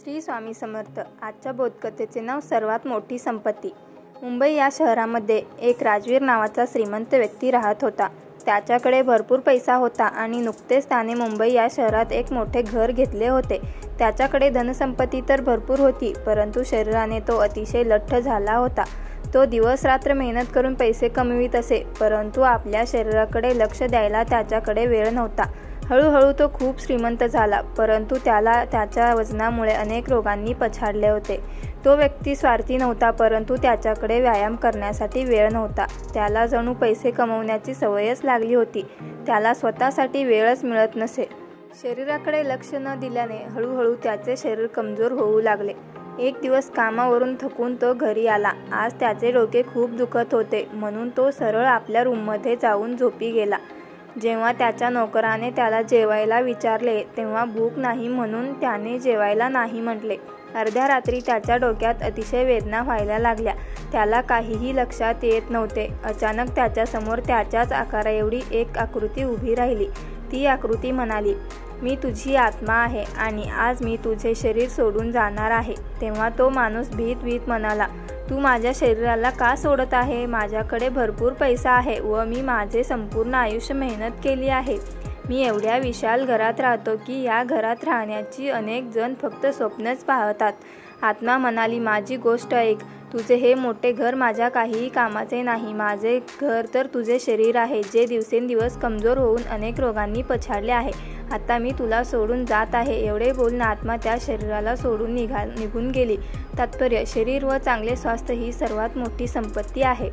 श्री स्वामी समर्थ. आजच्या बोधकथेचे नाव सर्वात मोठी संपत्ती. मुंबई या शहरामध्ये एक राजवीर नावाचा श्रीमंत व्यक्ती राहत होता. त्याच्याकडे भरपूर पैसा होता आणि नुकतेच त्याने मुंबई या शहरात एक मोठे घर घेतले होते. त्याच्याकडे धनसंपत्ती तर भरपूर होती, परंतु शरीराने तो अतिशय लठ्ठ झाला होता. तो दिवस रात्र मेहनत करून पैसे कमवित असे, परंतु आपल्या शरीराकडे लक्ष द्यायला त्याच्याकडे वेळ नव्हता. हळूहळू तो खूप श्रीमंत झाला, परंतु त्याला त्याच्या वजनामुळे अनेक रोगांनी पछाडले होते. तो व्यक्ती स्वार्थी नव्हता, परंतु त्याच्याकडे व्यायाम करण्यासाठी वेळ नव्हता. त्याला जणू पैसे कमवण्याची सवयच लागली होती. त्याला स्वतःसाठी वेळच मिळत नसे. शरीराकडे लक्ष न दिल्याने हळूहळू त्याचे शरीर कमजोर होऊ लागले. एक दिवस कामावरून थकून तो घरी आला. आज त्याचे डोके खूप दुखत होते, म्हणून तो सरळ आपल्या रूममध्ये जाऊन झोपी गेला. जेव्हा त्याच्या नोकराने त्याला जेवायला विचारले, तेव्हा भूक नाही म्हणून त्याने जेवायला नाही म्हटले. अर्ध्या रात्री त्याच्या डोक्यात अतिशय वेदना व्हायला लागल्या. त्याला काहीही लक्षात येत नव्हते. अचानक त्याच्यासमोर त्याच्याच आकाराएवढी एक आकृती उभी राहिली. ती आकृती म्हणाली, "मी तुझी आत्मा आहे आणि आज मी तुझे शरीर सोडून जाणार आहे." तेव्हा तो माणूस भीत म्हणाला, "तू माझ्या शरीराला का सोडत आहे? माझ्याकडे भरपूर पैसा आहे व मी माझे संपूर्ण आयुष्य मेहनत केली आहे. मी एवढ्या विशाल घरात राहतो की या घरात राहण्याची अनेक जण फक्त स्वप्नच पाहतात." आत्मा म्हणाली, "माझी गोष्ट ऐक. तुझे हे मोठे घर माझ्या काहीही कामाचे नाही. माझे घर तर तुझे शरीर आहे, जे दिवसेंदिवस कमजोर होऊन अनेक रोगांनी पछाडले आहे. आता मी तुला सोडून जात आहे." एवढे बोलून आत्मा त्या शरीराला सोडून निघून गेली. तात्पर्य: शरीर व चांगले स्वास्थ्य ही सर्वात मोठी संपत्ती आहे.